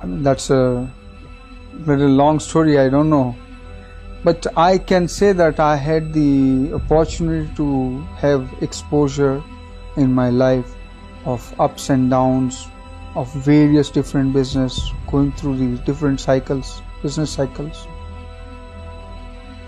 That's a little long story, I don't know. But I can say that I had the opportunity to have exposure in my life of ups and downs of various different business, going through these different cycles, business cycles.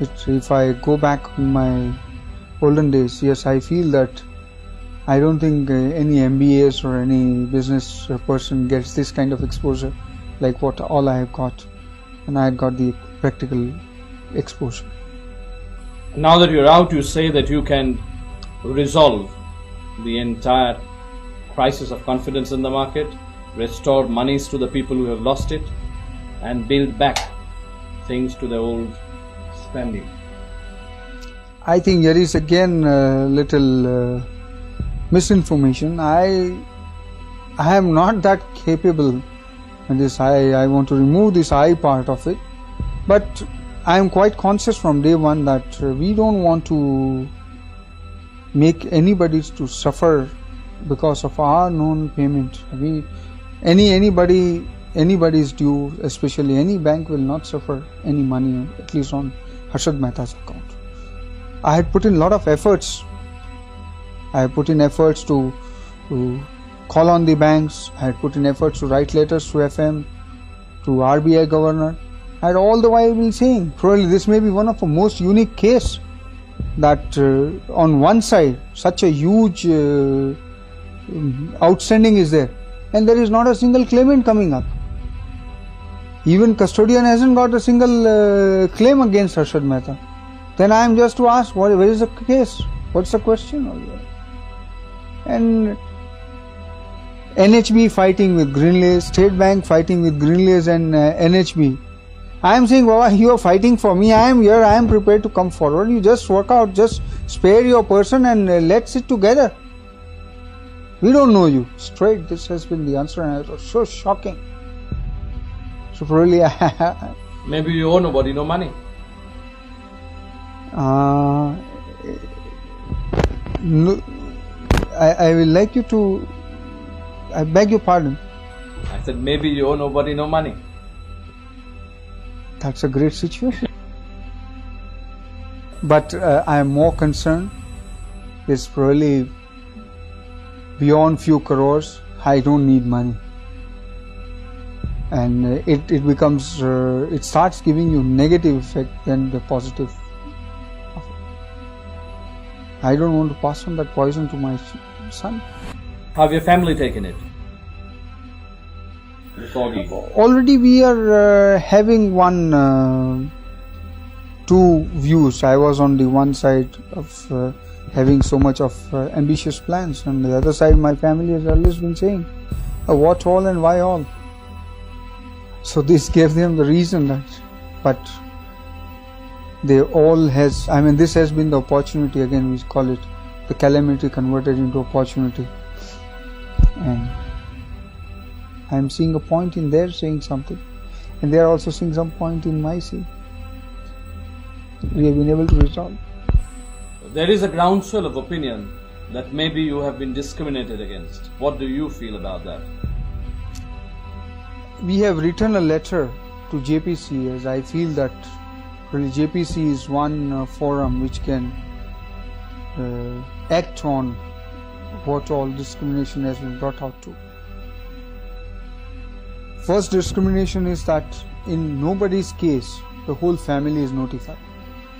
If I go back in my olden days, yes, I feel that I don't think any MBAs or any business person gets this kind of exposure like what all I have got, and I had got the practical exposure. Now that you're out, you say that you can resolve the entire crisis of confidence in the market, restore monies to the people who have lost it, and build back things to the old standing. I think there is again a little misinformation. I am not that capable in this. I want to remove this I part of it, but I am quite conscious from day one that we don't want to make anybody to suffer because of our non-payment. Anybody's due, especially any bank, will not suffer any money, at least on Harshad Mehta's account. I had put in a lot of efforts. I had put in efforts to call on the banks. I had put in efforts to write letters to FM, to RBI governor. I had all the while been saying, probably this may be one of the most unique case that on one side such a huge outstanding is there, and there is not a single claimant coming up. Even custodian hasn't got a single claim against Harshad Mehta. Then I am just to ask, where is the case? What's the question over there? And NHB fighting with Greenlace, State Bank fighting with Greenlace and NHB. I am saying, Baba, you are fighting for me. I am here. I am prepared to come forward. You just work out. Just spare your person and let's sit together. We don't know you. Straight, this has been the answer, and it was so shocking. So probably maybe you owe nobody no money. No, I will like you to. I beg your pardon. I said maybe you owe nobody no money. That's a great situation. But I am more concerned. It's probably beyond few crores. I don't need money. And it becomes, it starts giving you negative effect than the positive. I don't want to pass on that poison to my son. How have your family taken it? Already we are having two views. I was on the one side of having so much of ambitious plans, and the other side my family has always been saying, what all and why all. So this gave them the reason that, but they all has, this has been the opportunity, again we call it the calamity converted into opportunity. And I am seeing a point in their saying something, and they are also seeing some point in my saying. We have been able to resolve. There is a groundswell of opinion that maybe you have been discriminated against. What do you feel about that? We have written a letter to JPC, as I feel that really JPC is one forum which can act on what all discrimination has been brought out to. First discrimination is that in nobody's case the whole family is notified.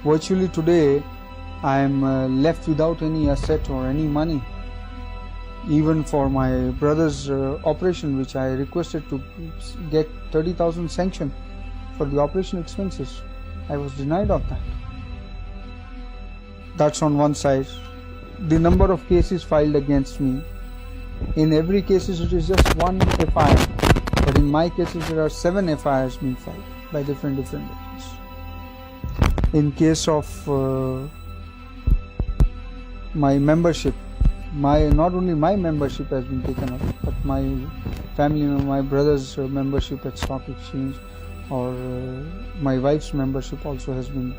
Virtually today I am left without any asset or any money. Even for my brother's operation, which I requested to get 30,000 sanction for the operation expenses, I was denied of that. That's on one side. The number of cases filed against me, in every case it is just one FIR, but in my cases there are 7 FIRs being filed by different agents. In case of my membership, not only my membership has been taken up, but my family, my brother's membership at stock exchange, or my wife's membership also has been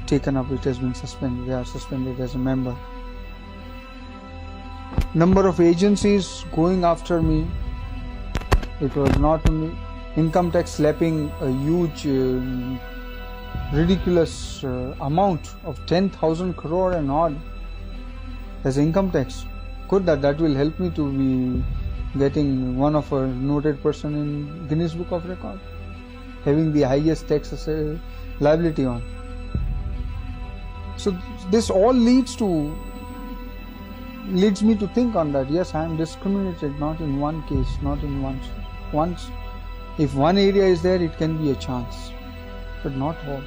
taken up. It has been suspended. They are suspended as a member. Number of agencies going after me It was not only income tax slapping a huge, ridiculous amount of 10,000 crore and odd as income tax. Good that will help me to be getting one of a noted person in Guinness Book of Record, having the highest tax liability on. So this all leads me to think on that. Yes, I am discriminated, not in one case, not in once. If one area is there, it can be a chance, but not all.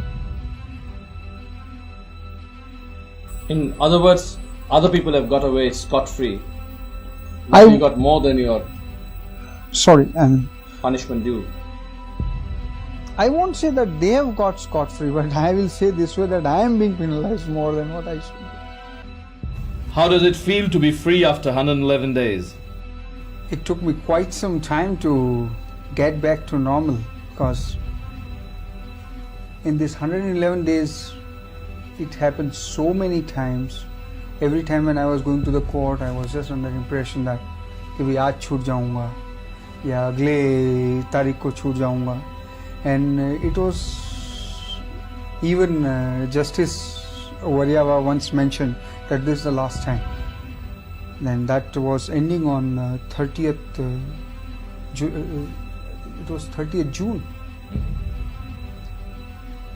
In other words, other people have got away scot-free. I- You got more than your Sorry, punishment due. I won't say that they have got scot-free, but I will say this way, that I am being penalized more than what I should be. How does it feel to be free after 111 days? It took me quite some time to get back to normal, because in this 111 days it happened so many times. Every time when I was going to the court, I was just under impression that कि भाई आज छूट जाऊंगा या अगले तारीख को छूट जाऊंगा. And it was even Justice Waryava once mentioned that this is the last time. Then that was ending on 30th it was 30th June.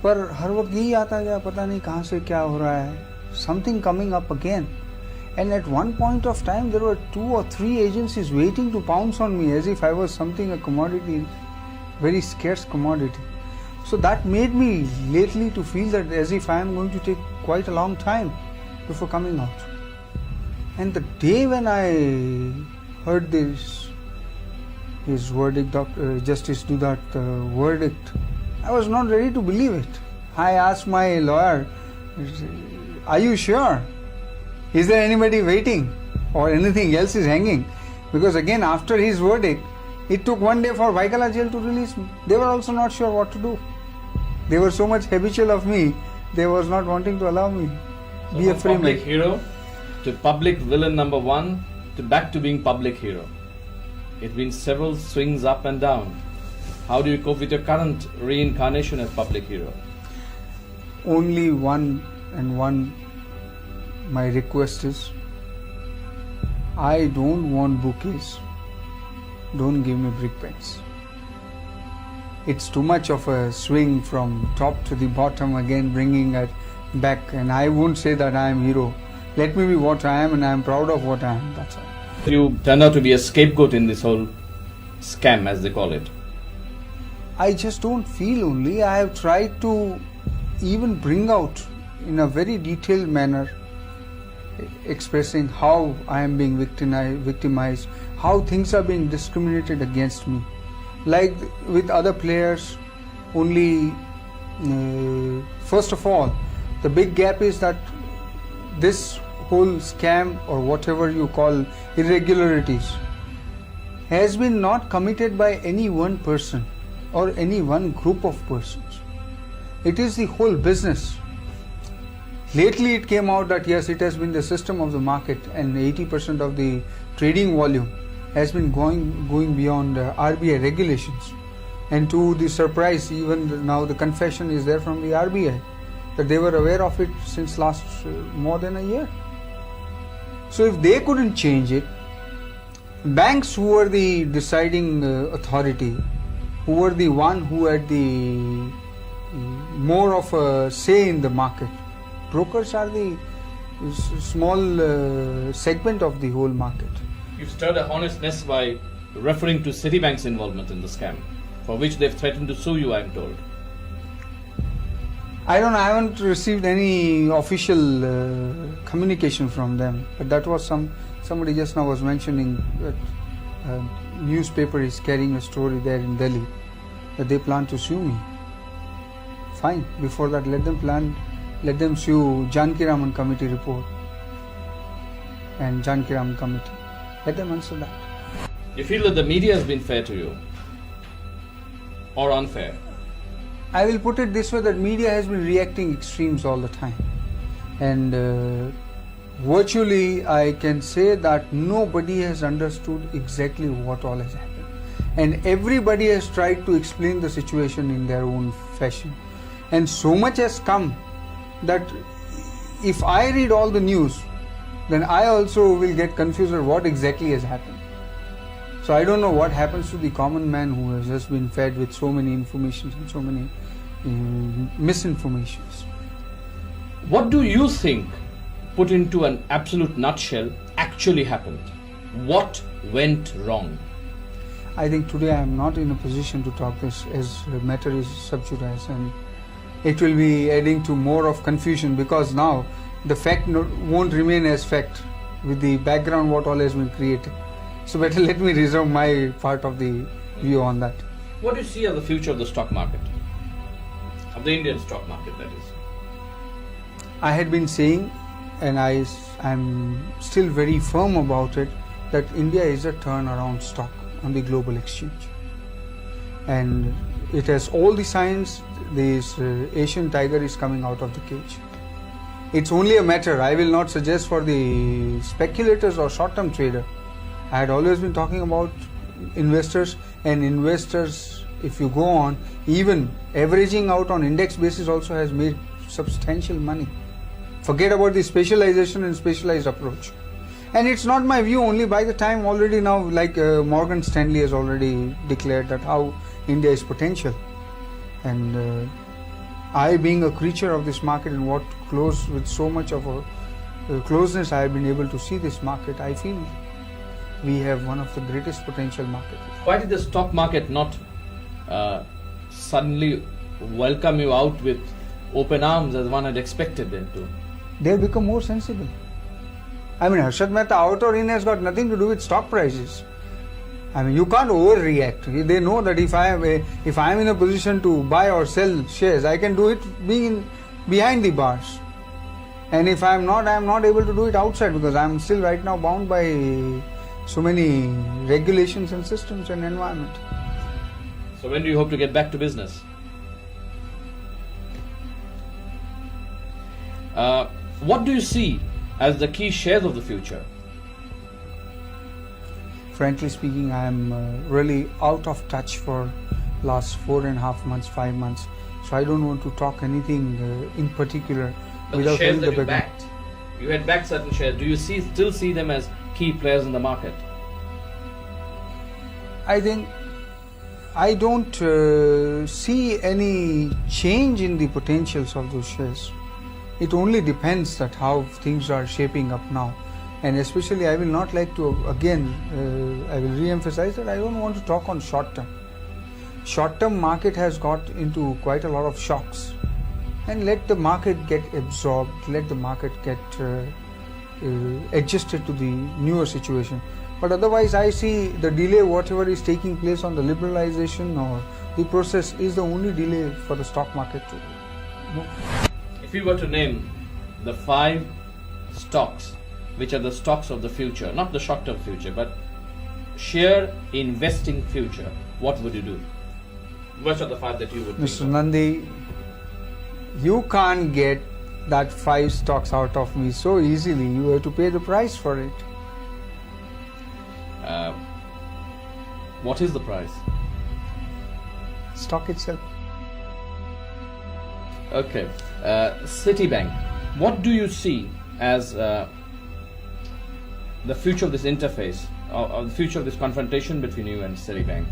पर हर वक्त यही आता गया, पता नहीं कहाँ से क्या हो रहा है. Something coming up again. And at one point of time there were 2 or 3 agencies waiting to pounce on me as if I was something, a commodity, very scarce commodity. So that made me lately to feel that as if I am going to take quite a long time before coming out. And the day when I heard his verdict, Justice Dudat verdict, I was not ready to believe it. I asked my lawyer, are you sure? Is there anybody waiting or anything else is hanging? Because again, after his verdict, it took one day for Vaikala jail to release me. They were also not sure what to do. They were so much habitual of me, they was not wanting to allow me be a from free public man. hero to public villain number 1 to back to being public hero. It's been several swings up and down. How do you cope with your current reincarnation as public hero? Only one my request is, I don't want bouquets. Don't give me brick pens. It's too much of a swing from top to the bottom, again bringing it back, and I won't say that I am hero. Let me be what I am, and I am proud of what I am. That's all. You turned out to be a scapegoat in this whole scam, as they call it. I just don't feel only. I have tried to even bring out in a very detailed manner, expressing how I am being victimized, how things are being discriminated against me. Like with other players, only first of all, the big gap is that this whole scam, or whatever you call irregularities, has been not committed by any one person or any one group of persons. It is the whole business. Lately it came out that yes, it has been the system of the market, and 80% of the trading volume has been going beyond RBI regulations. And to the surprise, even now the confession is there from the RBI that they were aware of it since last more than a year. So if they couldn't change it, banks, who were the deciding authority, who were the one who had the more of a say in the market, brokers are the small segment of the whole market. You've stirred a hornet's nest by referring to Citibank's involvement in the scam, for which they've threatened to sue you, I'm told. I don't know, I haven't received any official communication from them, but that was somebody just now was mentioning that a newspaper is carrying a story there in Delhi that they plan to sue me. Fine, before that let them sue Janki Raman committee report and Janki Raman committee. Let them answer that. You feel that the media has been fair to you or unfair? I will put it this way, that media has been reacting extremes all the time, and virtually I can say that nobody has understood exactly what all has happened. and everybody has tried to explain the situation in their own fashion. And so much has come that if I read all the news, then I also will get confused at what exactly has happened. So I don't know what happens to the common man who has just been fed with so many informations and so many misinformations. What do you think, put into an absolute nutshell, actually happened? What went wrong? I think today I am not in a position to talk this, as the matter is sub judice, and it will be adding to more of confusion, because now the fact won't remain as fact with the background what all has been created. So better let me reserve my part of the view on that. What do you see as the future of the stock market? Of the Indian stock market, that is. I had been saying, and I'm still very firm about it, that India is a turnaround stock on the global exchange. And it has all the signs. This Asian tiger is coming out of the cage. It's only a matter, I will not suggest for the speculators or short-term trader. I had always been talking about investors, and investors, if you go on, even averaging out on index basis also has made substantial money. Forget about the specialization and specialized approach. And it's not my view only. By the time already now, like Morgan Stanley has already declared that how India is potential. And I, being a creature of this market and what close with so much of a closeness I have been able to see this market, I feel we have one of the greatest potential markets. Why did the stock market not suddenly welcome you out with open arms as one had expected them to? They have become more sensible. I mean, Harshad Mehta out or in has got nothing to do with stock prices. I mean, you can't overreact. They know that if I am in a position to buy or sell shares, I can do it being behind the bars. And if I am not able to do it outside, because I am still right now bound by so many regulations and systems and environment. So when do you hope to get back to business? What do you see as the key shares of the future? Frankly speaking, I am really out of touch for last 4.5 months, 5 months. So I don't want to talk anything in particular But without the shares having that the you background. backed, you had backed certain shares. Do you still see them as key players in the market? I think I don't see any change in the potentials of those shares. It only depends that how things are shaping up now. And especially I will not like to, again, I will re-emphasize that I don't want to talk on short term. Short term market has got into quite a lot of shocks. And let the market get absorbed, let the market get adjusted to the newer situation. But otherwise I see the delay, whatever is taking place on the liberalization or the process, is the only delay for the stock market to move. If you were to name the 5 stocks which are the stocks of the future, not the short-term future, but sheer investing future, what would you do? Which are the 5 that you would Mr. think of? Nandi, you can't get that 5 stocks out of me so easily. You have to pay the price for it. What is the price? Stock itself. Okay. Citibank, what do you see as the future of this interface, or the future of this confrontation between you and Citibank?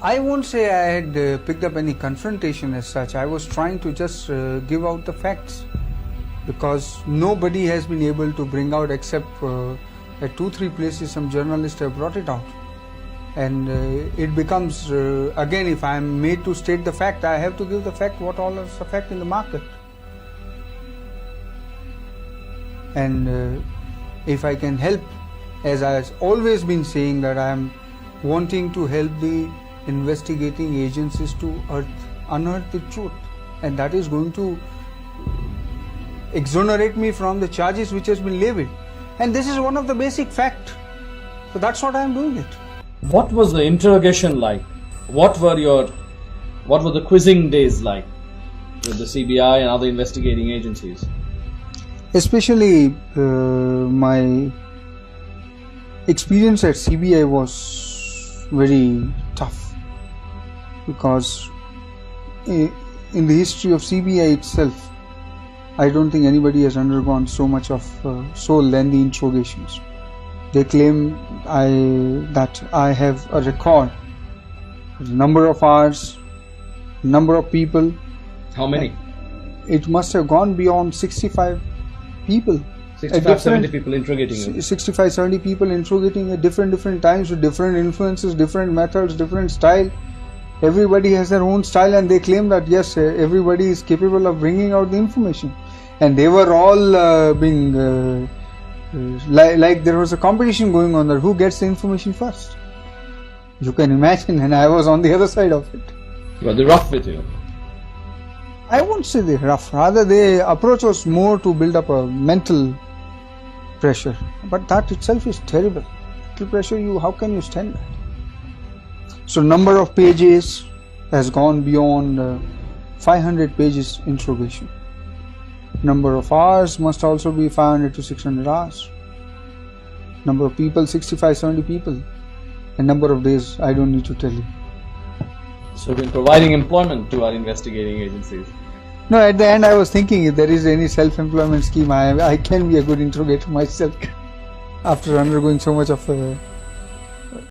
I won't say I had picked up any confrontation as such. I was trying to just give out the facts, because nobody has been able to bring out, except at 2-3 places some journalists have brought it out. And it becomes, again, if I am made to state the fact, I have to give the fact what all is the fact in the market. And if I can help, as I have always been saying, that I am wanting to help the investigating agencies to unearth the truth, and that is going to exonerate me from the charges which has been levied. And this is one of the basic facts. So that's what I am doing it. What was the interrogation like? What were the quizzing days like with the CBI and other investigating agencies? Especially my experience at CBI was very tough, because in the history of CBI itself, I don't think anybody has undergone so much of so lengthy interrogations. They claim that I have a record, number of hours, number of people. How many? It must have gone beyond 65 people. 65, 70 people interrogating you. 65, 70 people interrogating at different times with different influences, different methods, different style. Everybody has their own style, and they claim that yes, everybody is capable of bringing out the information. And they were all being like there was a competition going on there. Who gets the information first? You can imagine, and I was on the other side of it. Were they rough with you? I won't say they're rough. Rather, the approach was more to build up a mental pressure. But that itself is terrible. Mental pressure, how can you stand that? So, number of pages has gone beyond 500 pages interrogation. Number of hours must also be 500 to 600 hours. Number of people, 65, 70 people. And number of days, I don't need to tell you. So we've been providing employment to our investigating agencies. No, at the end I was thinking if there is any self-employment scheme, I can be a good interrogator myself after undergoing so much of